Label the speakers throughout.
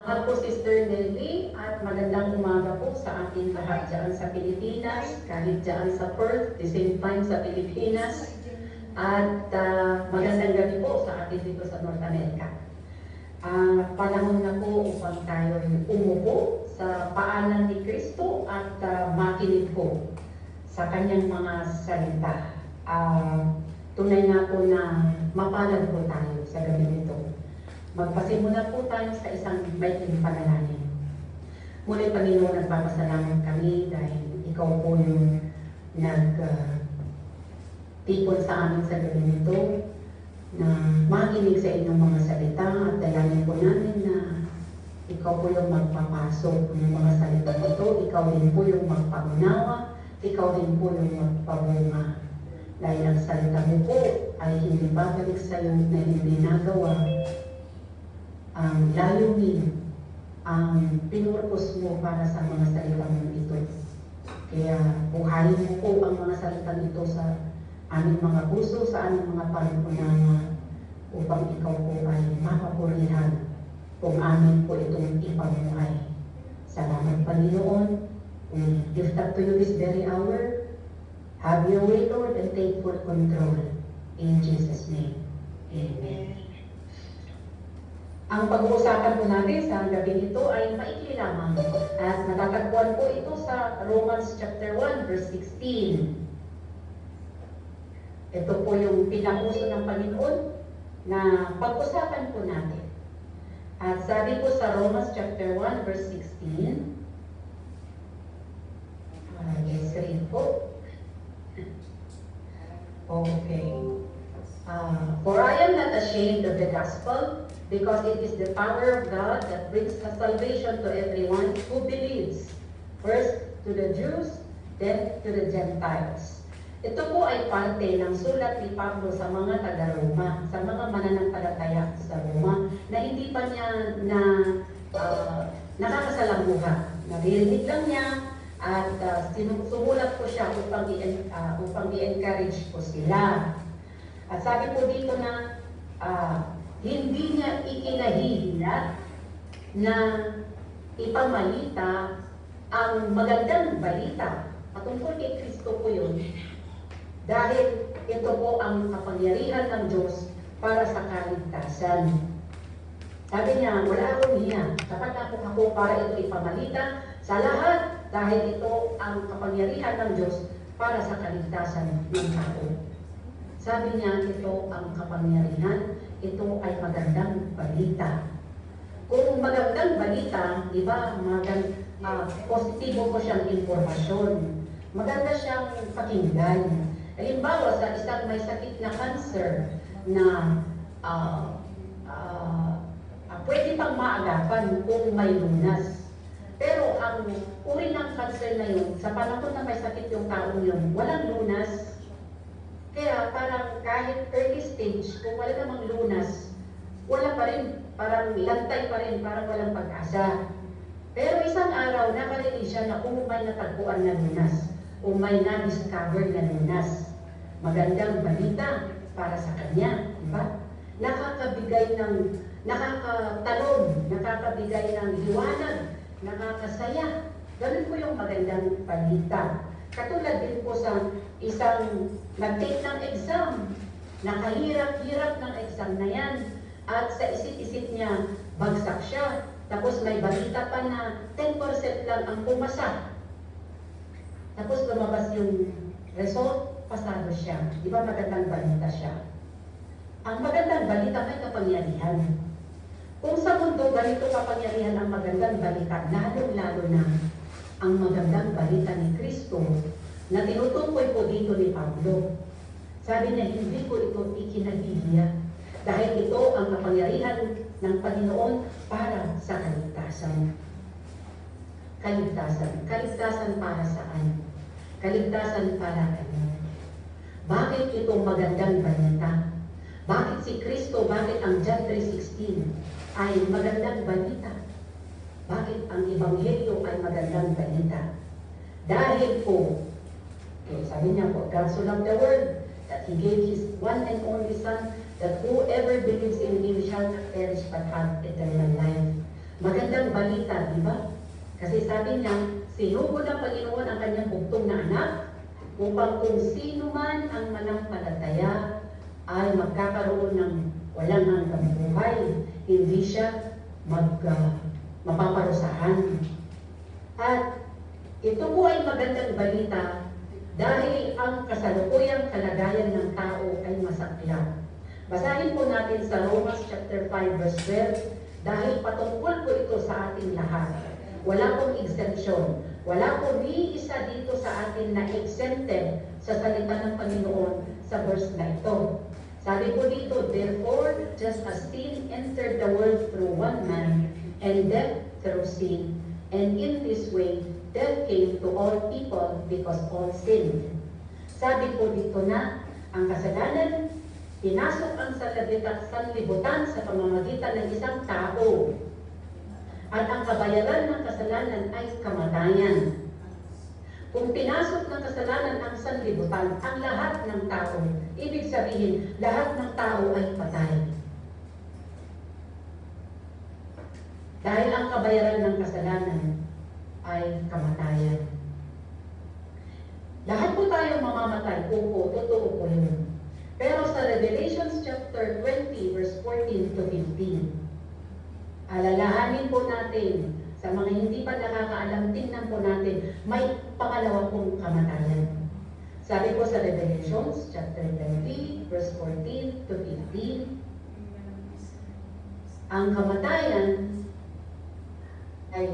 Speaker 1: Mahal po Sister Nelly at magandang umaga po sa ating lahat dyan sa Pilipinas, kahit dyan sa Perth, the same time sa Pilipinas, at magandang gabi po sa ating dito sa North America. Panahon na po upang tayo umupo sa paanan ni Kristo at makinig po sa kanyang mga salita. Tunay nga po na mapalad po tayo sa gabi nito. Magpasimula po tayo sa isang maikling panalangin. Muli, Panginoon, nagpapasalamat kami dahil ikaw po yung nag-tipon sa amin sa gabi nito na makinig sa inyong mga salita at dalangin po namin na ikaw po yung magpapasok ng mga salita ito, ikaw din po yung magpangunawa, ikaw din po yung magpabunga. Dahil ang salita mo po ay hindi babalik sa iyo na hindi nagawa ang layunin, ang pinurpos mo para sa mga salita mo ito. Kaya buhayin mo po ang mga salita ito sa aming mga puso, sa aming mga panunanga, upang ikaw po ay mapapurihan kung amin po itong ipamuhay. Salamat, Panginoon. We lift up to you this very hour. Have your way, Lord, and take full control. In Jesus' name, Amen. Ang pag-uusapan po natin sa gabi ito ay maikli lamang at matatagpuan po ito sa Romans chapter 1 verse 16. Ito po yung pinapuso ng Panginoon na pag-usapan po natin. At sabi po sa Romans chapter 1 verse 16, let's read po. Okay. For I am not ashamed of the gospel, because it is the power of God that brings the salvation to everyone who believes. First to the Jews, then to the Gentiles. Ito po ay parte ng sulat ni Pablo sa mga taga-Roma, sa mga mananampalataya sa Roma, na hindi pa niya nakakasalamuha. Naririnig lang niya at sumulat po siya upang i-encourage po sila. At sabi po dito na hindi niya ikinahihiya na ipamalita ang magandang balita patungkol kay Kristo po yun, dahil ito po ang kapangyarihan ng Diyos para sa kaligtasan. Sabi niya, wala akong hiya, sapat ako para ito ipamalita sa lahat, dahil ito ang kapangyarihan ng Diyos para sa kaligtasan ng tao. Sabi niya, ito ang kapangyarihan, ito ay magandang balita. Kung magandang balita, di ba, positibo po siyang informasyon. Maganda siyang pakinggan. Halimbawa, sa isang may sakit na cancer na pwede pang maagapan kung may lunas. Pero ang uri ng cancer na yun, sa panahon na may sakit yung taong yun, walang lunas. Kaya parang kahit early stage, kung wala namang lunas, wala pa rin, parang lantay pa rin, parang walang pag-asa. Pero isang araw, nakarinig siya na kung may natagpuan na lunas, o may na-discover na lunas. Magandang balita para sa kanya, di ba? Nakakabigay ng, nakakatalon, nakakabigay ng liwanag, nakakasaya. Ganun po yung magandang balita. Katulad din po sa isang nag-take ng exam, nakahirap-hirap ng exam na yan, at sa isip-isip niya, bagsak siya. Tapos may balita pa na 10% lang ang pumasa. Tapos lumabas yung result, pasado siya. Di ba magandang balita siya? Ang magandang balita may kapangyarihan. Kung sa mundo ganito kapangyarihan ang magandang balita, lalo-lalo na ang magandang balita ni Kristo na tinutukoy po dito ni Pablo. Sabi niya, hindi ko ito ikinahihiya dahil ito ang kapangyarihan ng Panginoon para sa kaligtasan. Kaligtasan. Kaligtasan para saan? Kaligtasan para kanino? Bakit ito magandang balita? Bakit si Kristo, bakit ang John 3:16 ay magandang balita? Bakit ang Ebanghelyo ay magandang balita? Dahil po, sabi niya po, God so loved the world that He gave His one and only Son, that whoever believes in Him shall not perish but have eternal life. Magandang Kasi sabi niya, sinugo ng Panginoon ang kanyang bugtong na anak upang kung sino man ang manampalataya ay magkakaroon ng walang hanggang buhay. Hindi siya mapaparusahan. At ito po ay magandang balita dahil ang kasalukuyang kalagayan ng tao ay masaklap. Basahin po natin sa Romans chapter 5 verse 12 dahil patungkol po ito sa ating lahat. Wala pong exemption. Wala pong ni isa dito sa atin na exempted sa salita ng Panginoon sa verse na ito. Sabi po dito, therefore, just as sin entered the world through one man, and death through sin, and in this way, death came to all people because all sinned. Sabi po dito na, ang kasalanan, pinasok ang sanlibutan sa pamamagitan ng isang tao. At ang kabayaran ng kasalanan ay kamatayan. Kung pinasok ng kasalanan ang sanlibutan, ang lahat ng tao, ibig sabihin, lahat ng tao ay patay. Dahil ang kabayaran ng kasalanan ay kamatayan. Lahat po tayo mamamatay. Opo, totoo po yun. Pero sa Revelations chapter 20, verse 14 to 15, alalahanin po natin, sa mga hindi pa nakakaalam, tingnan po natin, may pangalawa pong kamatayan. Sabi po sa Revelations chapter 20, verse 14 to 15, ang kamatayan ay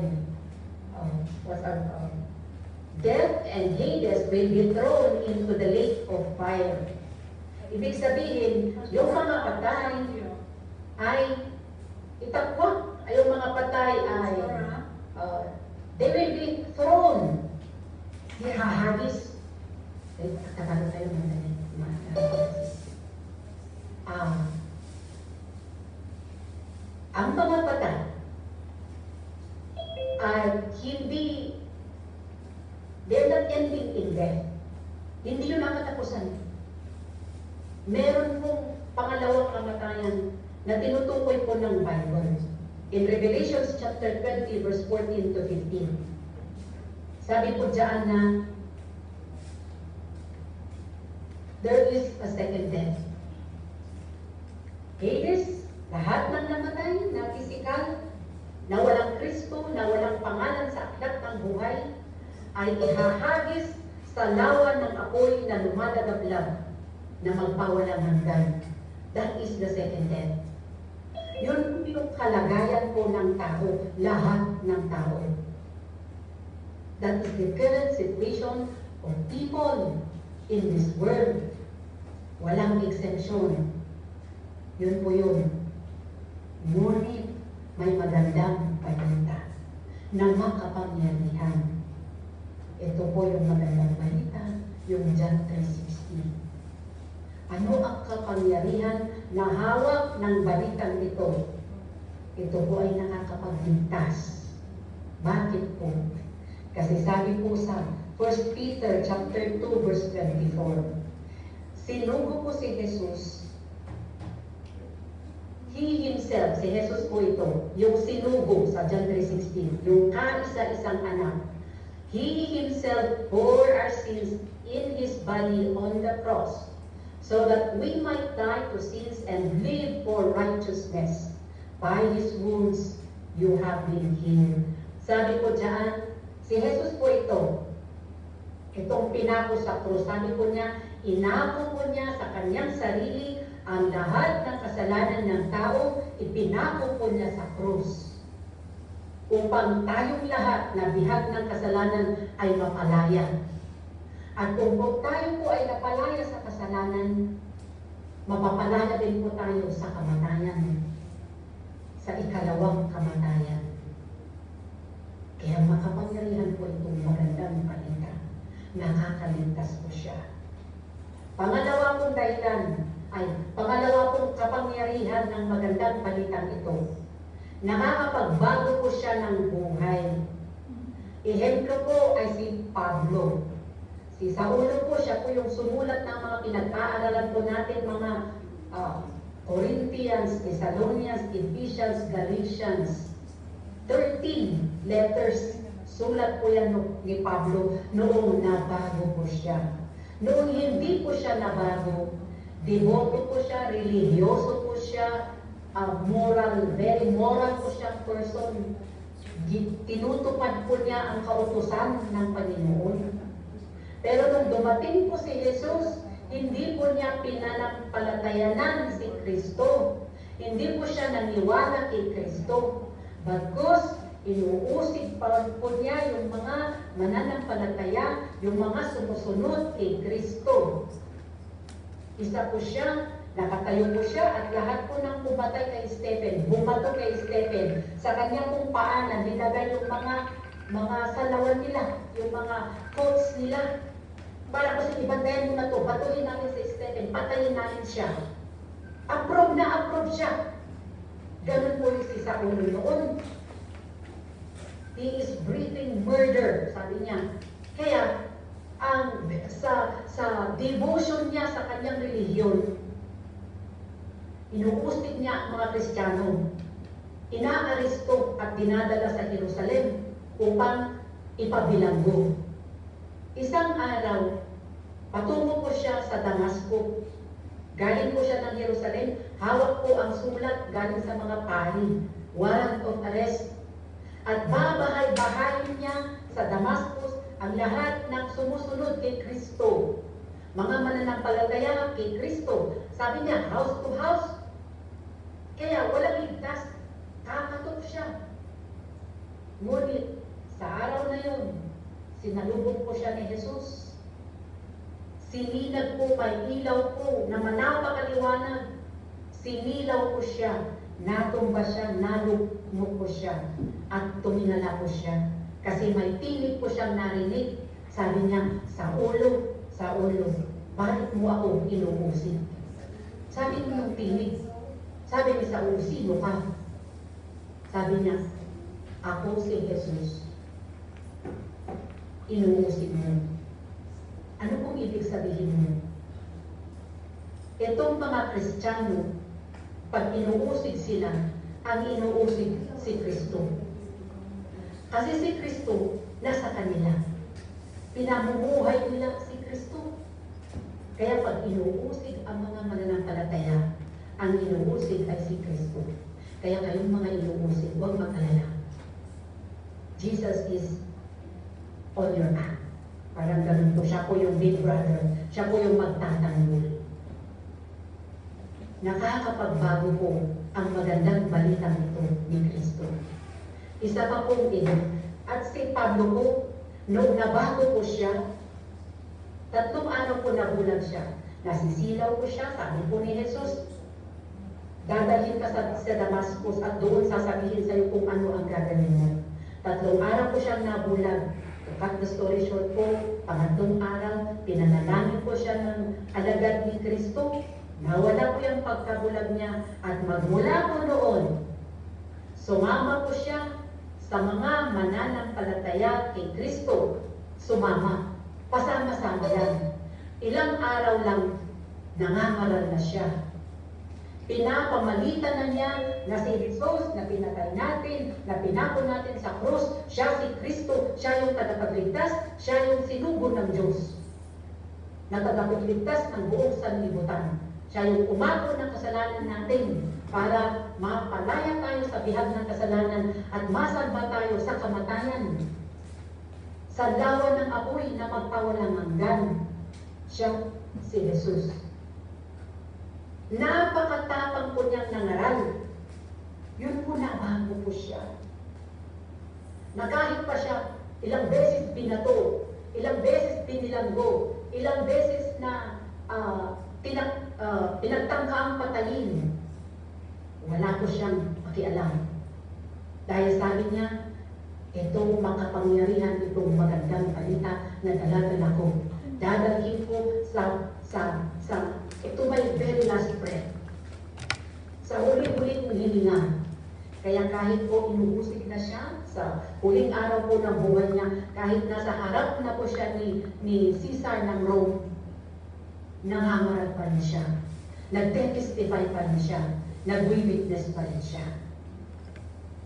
Speaker 1: death and Hades will be thrown into the lake of fire. Ibig sabihin, yung mga patay ay itakwak. Yung mga patay ay they will be thrown. Hahagis. Tagalog tayo madali. Ang mga patay ay hindi, they're not ending in death. Hindi yun ang katapusan. Meron pong pangalawang kamatayan na tinutukoy po ng Bible. In Revelation chapter 20 verse 14 to 15. Sabi po diyan na there is a second death. Hades, lahat ng namatay na physical, na walang Kristo, na walang pangalan sa aklat ng buhay, ay ihahagis sa lawa ng apoy na lumalagablab na magpawalang hanggan. That is the second death. Yun yung kalagayan po ng tao, lahat ng tao. That is the current situation of people in this world. Walang exemption. Yun po yun. Ngunit may magandang balita na makapangyarihan. Ito po yung magandang balita, yung John 3:16. Ano ang kapangyarihan na hawak ng balitang ito? Ito po ay nakakapagligtas. Bakit po? Kasi sabi po sa 1 Peter chapter 2 verse 24, sinugo po si Jesus. He himself, si Jesus po ito, yung sinugo sa John 3:16, yung kaisa-isang anak. He himself bore our sins in his body on the cross, so that we might die to sins and live for righteousness. By his wounds, you have been healed. Sabi po dyan, si Jesus po ito, itong pinako sa krus. Sabi po niya, inako po niya sa kanyang sarili ang lahat ng kasalanan ng tao, ipinako po niya sa krus. Upang tayong lahat na bihag ng kasalanan ay mapalaya. At kung tayo po ay napalaya sa kasalanan, mapapalaya din po tayo sa kamatayan, sa ikalawang kamatayan. Kaya makapangyarihan po itong magandang balita. Nakakaligtas po siya. Pangalawa pong dahilan ay pangalawa pong kapangyarihan ng magandang balitang ito. Nakakapagbago po siya ng buhay. Ehemplo po ay si Pablo. Si Saulo po, siya po yung sumulat ng mga pinag-aaralan po natin, mga Corinthians, Thessalonians, Ephesians, Galatians. 13 letters Sulat po yan ni Pablo noong nabago po siya. Noong hindi po siya nabago, devoto po siya, religyoso po siya, moral, very moral po siyang person. Tinutupad po niya ang kautusan ng Panginoon. Pero nung dumating po si Jesus, hindi po niya pinanampalatayanan si Kristo. Hindi po siya naniwala kay Kristo. Bagkus, inuusig pa po niya yung mga mananampalataya, yung mga sumusunod kay Kristo. Isa po siya, nakatayo po siya at lahat po ng pumatay kay Stephen, bumato kay Stephen. Sa kanya pong paanan, nilagay yung mga salawan nila, yung mga coats nila. Para kasi ibantayan mo na to, batuhin namin sa Stephen, patayin namin siya. Approve na approve siya. Ganun po yung si Saulo noon. He is breathing murder, sabi niya. Kaya, sa devotion niya sa kanyang relihiyon, inuustig niya ang mga Kristiyano. Inaaresto at dinadala sa Jerusalem upang ipabilanggo. Isang araw, patungo po siya sa Damasco. Galing po siya ng Jerusalem, hawak po ang sulat galing sa mga pari, warrant of arrest. At babahay-bahayin niya sa Damascus ang lahat ng sumusunod kay Kristo. Mga mananampalataya kay Kristo. Sabi niya, house to house. Kaya walang ligtas, kakatok siya. Ngunit sa araw na yun, sinalubog po siya ni Jesus. Sininag po, may ilaw po na manapakaliwanag. Sinilaw po siya, natumba siya, nalugmok po siya, at tuminala po siya. Kasi may tinig po siyang narinig. Sabi niya, Saulo, bakit mo ako inuusig? Sabi niya yung tinig. Sabi ni Saulo, sino ka? Sabi niya, ako si Jesus. Inuusig mo. Ano pong ibig sabihin mo? Itong mga Kristiyano, pag inuusig sila, ang inuusig si Kristo. Kasi si Kristo, nasa kanila. Pinamumuhay nila si Kristo. Kaya pag inuusig ang mga mananampalataya, ang inuusig ay si Kristo. Kaya kayong mga inuusig, huwag mag-alala. Jesus is on your back. Parang ganun po. Siya po yung big brother. Siya po yung magtatanggol. Nakakapagbago po ang magandang balitang ito ni Kristo. Isa pa pong ito. At si Pablo po, noong nabago po siya, 3 araw po nabulag siya. Nasisilaw po siya, sabi po ni Jesus, dadalhin ka sa Damascus at doon sasabihin sa iyo kung ano ang gagawin mo. 3 araw po siyang nabulag. To cut the story short po, 3 araw, pinanalangin po siya ng alagad ni Kristo. Nawala po yung pagkabulag niya at magmula po noon, sumama po siya sa mga mananampalataya kay Kristo. Sumama. Pasama-sama yan. Ilang araw lang, nangangaral na siya. Pinapamalitan na niya na si Jesus na pinatay natin, na pinako natin sa krus, siya si Kristo, siya yung tagapagligtas, siya yung sinugo ng Diyos. Na tagapagligtas ng buong sanlibutan. Siya yung umako ng kasalanan natin para mapalaya tayo sa bihag ng kasalanan at masalba tayo sa kamatayan. Sa lawa ng apoy na magpawalang hanggan, siya si Jesus. Napakatapang po niyang nangaral. Yun po nabago po siya. Na kahit pa siya, ilang beses binato, ilang beses binilanggo, ilang beses na pinagtangkaang patayin, wala po siyang pakialam. Dahil sabi niya, itong makapangyarihan, itong magandang balita na dala-dala ko, dadalhin ko ito may very last breath. Sa huli-huling hininga. Kaya kahit po inuusig na siya, sa huling araw po ng buhay niya, kahit nasa harap na po siya ni Caesar ng Rome, nangangaral pa rin siya. Nagte-testify pa rin siya. Nag-witness pa rin siya.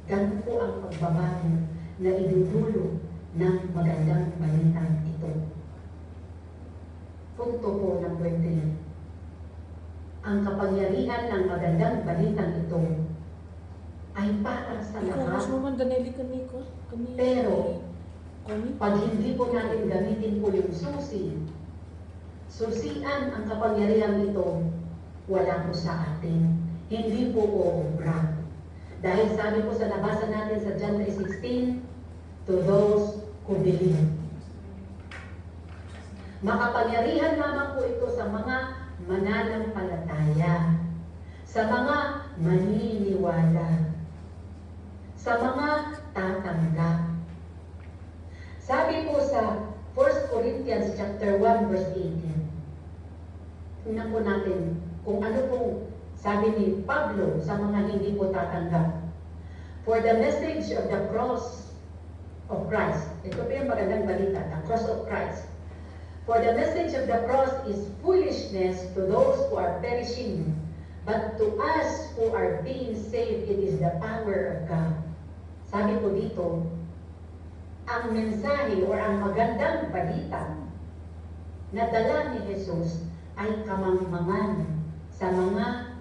Speaker 1: Ganun po ang pagbabago na idudulo ng magandang balitang ito. Punto po ng 20. Ang kapangyarihan ng magandang balitang ito ay para sa lahat. Pero, pag hindi po natin gamitin po yung susian ang kapangyarihan ito, wala po sa atin. Hindi po uubra. Dahil sabi po sa nabasa natin sa John 3:16, to those who believe. Makapangyarihan lamang po ito sa mga mananampalataya, sa mga maniniwala, sa mga tatanggap. Sabi po sa 1 Corinthians chapter 1 verse 18. Tingnan po natin kung ano pong sabi ni Pablo sa mga hindi po tatanggap. For the message of the cross of Christ. Ito po yung magandang balita, the cross of Christ. For the message of the cross is foolishness to those who are perishing, but to us who are being saved, it is the power of God. Sabi po dito, ang mensahe o ang magandang balita na dala ni Jesus ay kamangmangan sa mga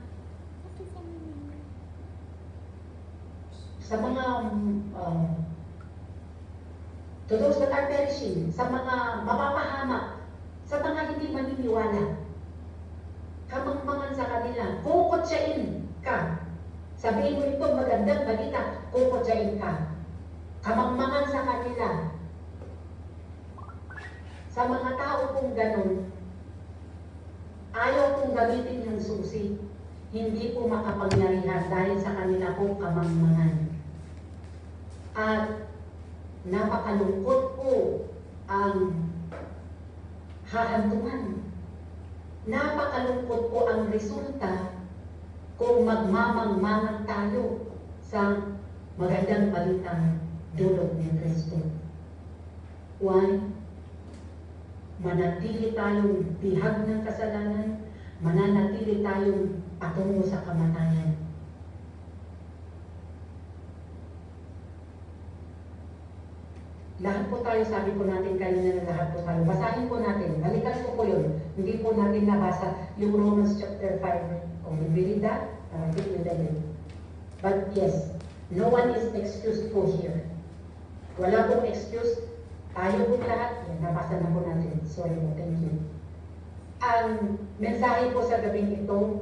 Speaker 1: to those that are perishing, sa mga mapapahamak, sa mga hindi maniniwala. Kamangmangan sa kanila, kukutsain ka. Sabihin mo ito, magandang balita, kukutsain ka. Kamangmangan sa kanila. Sa mga tao kong ganun, ayaw kong gamitin yung susi. Hindi po makapangyarihan dahil sa kanila po kamangmangan. At napakalungkot po ang hahantungan. Napakalungkot po ang resulta kung magmamangmangan tayo sa magandang balitang dulot ni Kristo. Why? Manatili tayong bihag ng kasalanan, mananatili tayong patungo sa kamatayan. Lahat po tayo, sabi po natin kanina na lahat po tayo. Basahin po natin. Balikan po yun. Hindi po natin nabasa yung Romans chapter 5. Kung we read that, I think we read it. But yes, no one is excused po here. Wala pong excuse. Tayo po lahat. Yan, nabasa na po natin. Sorry po, thank you. Ang mensahe po sa gabing ito,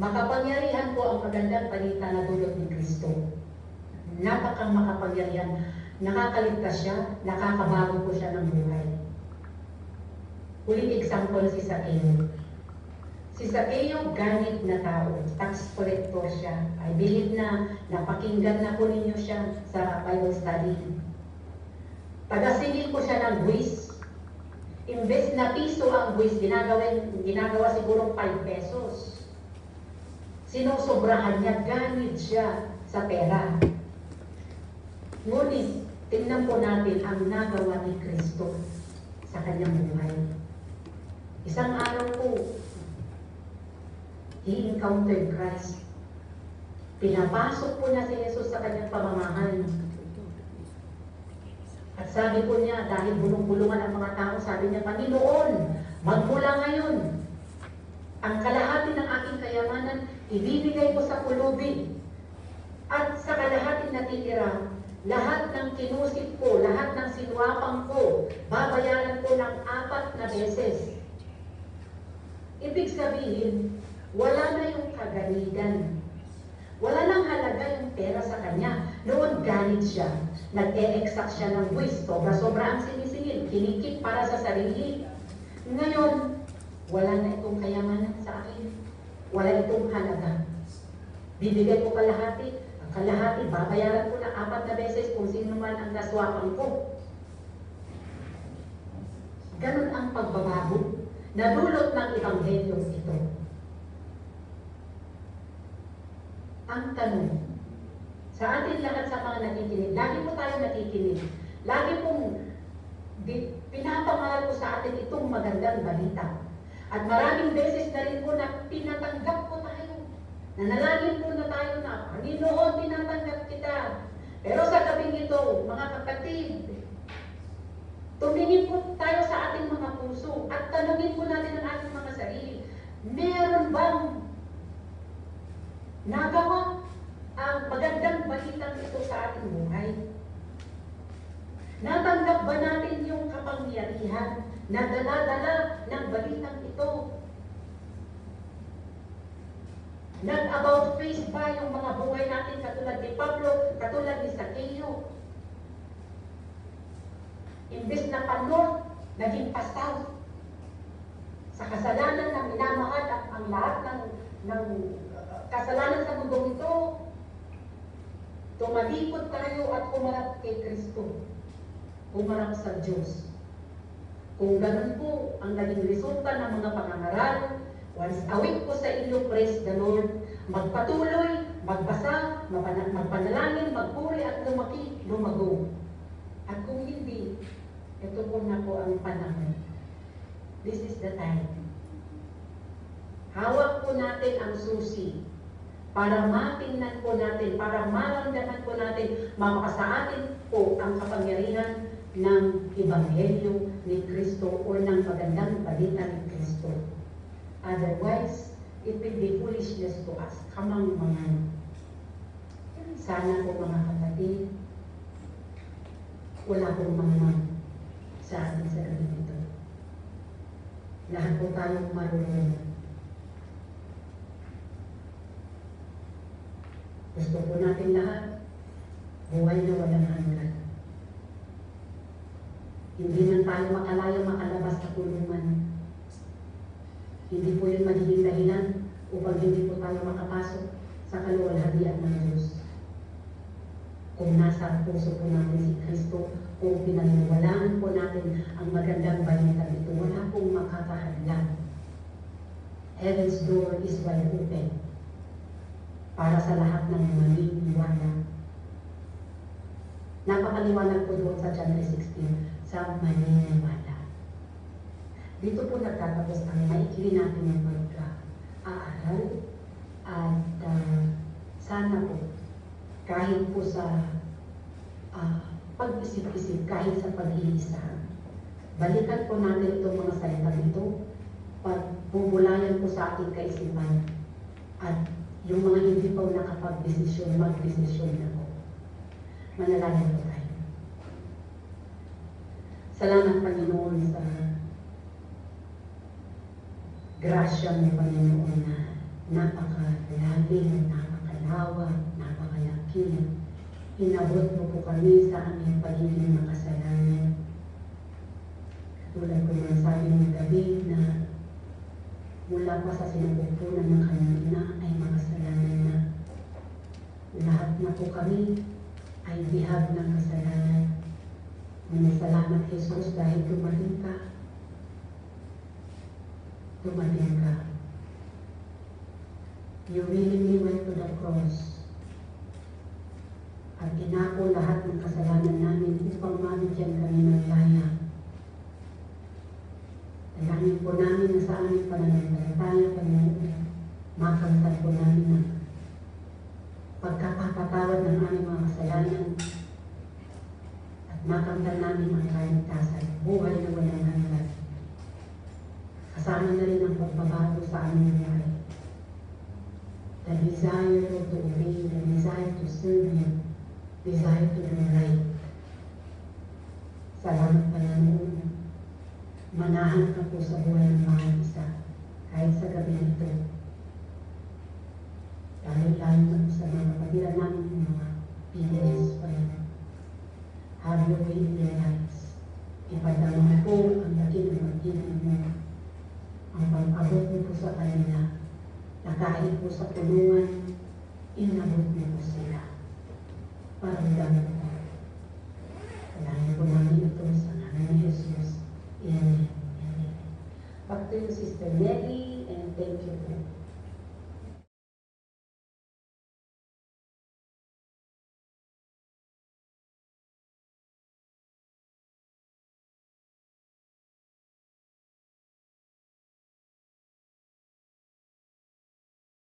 Speaker 1: makapangyarihan po ang magandang balita na dulot ni Kristo. Napakang makapangyarihan. Nakakaligtas siya, nakakabago po siya ng buhay. Huling example si Zacchaeus. Si Zacchaeus, ganit na tao, tax collector siya. I believe na napakinggan na po ninyo siya sa Bible study. Tagasingil po siya ng buwis. Imbes na piso ang buwis, ginagawa siguro 5 pesos. Sinusobrahan niya, ganit siya sa pera. Ngunit, tingnan po natin ang nagawa ni Kristo sa kanyang buhay. Isang araw po, he encountered Christ. Pinapasok po niya si Jesus sa kanyang pamamahay. At sabi po niya, dahil bulong-bulungan ang mga tao, sabi niya, Panginoon, magmula ngayon, ang kalahati ng aking kayamanan, ibibigay ko sa pulubi. At sa kalahati natitira, lahat ng kinusip ko, lahat ng sinwapang ko, babayaran ko ng 4 na beses. Ibig sabihin, wala na yung kaganidan. Wala nang halaga yung pera sa kanya. Noon ganit siya. Nag-e-exact siya ng buwis. Sobra-sobra ang sinisingil. Kinikip para sa sarili. Ngayon, wala na itong kayamanan sa akin. Wala itong halaga. Bibigay ko kalahati. Ang kalahati, babayaran ko na 4 na beses kung sino man ang naswapan ko. Ganun ang pagbabago na dulot ng Ebanghelyo ito. Ang tanong, sa atin lahat sa mga nakikinig, lagi po tayo nakikinig, lagi pong pinapangaral ko sa atin itong magandang balita. At maraming beses na rin po na pinatanggap ko tayo. Nanalangin po na tayo na, Panginoon, tinatanggap kita. Pero sa gabing ito, mga kapatid, tumingin po tayo sa ating mga puso at tanungin po natin ang ating mga sarili. Meron bang nagawa ang magandang balitang ito sa ating buhay? Natanggap ba natin yung kapangyarihan na dala-dala ng balitang ito? Nag-about face ba yung mga buhay natin katulad ni Pablo, katulad ni Zaccheo? Imbes na pa-north, naging pa-south. Sa kasalanan na minamahal ang lahat ng kasalanan sa mundong ito, tumalikod tayo at humarap kay Kristo. Humarap sa Diyos. Kung ganun po ang naging resulta ng mga pangangaral, once a week po sa inyo, praise the Lord, magpatuloy, magbasa, magpanalangin, magpuri at lumago. At kung hindi, ito po na po ang panahon. This is the time. Hawak po natin ang susi para matingnan po natin, para maramdaman po natin, mamaka sa atin po ang kapangyarihan ng Ebanghelyo ni Kristo o ng magandang balita ni Kristo. Otherwise, it will be foolishness to us. Kamang-mangan. Sana po mga kapatid, wala pong mga sa ating sarili dito. Lahat po tayong marunong. Gusto po natin lahat, buhay na walang hanggan. Hindi man tayo makalabas sa kulungan. Hindi po yun magiging dahilan upang hindi po tayo makapasok sa kaluwalhatian ng Diyos. Kung nasa puso po natin si Kristo, kung pinaniniwalaan po natin ang magandang balita dito, wala pong makakahadlang. Heaven's door is wide open para sa lahat ng maniniwala. Napakaliwanag po doon sa John 3:16, sa maniniwala. Dito po nagtatapos ang maikli natin ng mag-aaral at sana po kahit po sa pag-isip-isip, kahit sa pag-iisa, balikan po natin itong mga salita dito, pagbubulayan po sa ating kaisipan at yung mga hindi pa nakapag-desisyon, mag-desisyon na po. Manalangin po tayo. Salamat Panginoon sa grasya mo, Panginoon, na napakalalim, napakalawak, napakalaki. Inabot mo po kami sa aming pagiging makasalanan. Tulad ko ng sabi ng David na mula pa sa sinapupunan ng kanyang ina ay makasalanan na. Lahat na po kami ay bihag ng kasalanan. Salamat Jesus dahil dumating ka. Dumating ka. You willingly went to the cross at inako lahat ng kasalanan namin upang mabigyan kami ng laya. Dalangin po namin na sa aming pananampalataya, Panginoon, makamtan po namin na pagkapapatawad ng aming mga kasalanan at makamtan namin ang kaligtasan, buhay na walang hanggan. Kasama na rin ang pagbabago sa aming buhay. The desire to obey, the desire to serve you, desire to do right. Salamat Panginoon. Manahan ka po sa buhay ng mga isa, kahit sa gabi nito. Dahil-dahil na po sa mga kapatiran namin mga PDS, Panginoon. Have your way in their lives. Ipadama po ang dating ng magiging mo. Ang pag-abot mo po sa kanila, na kahit po sa tulungan, inabot mo po sila. Parang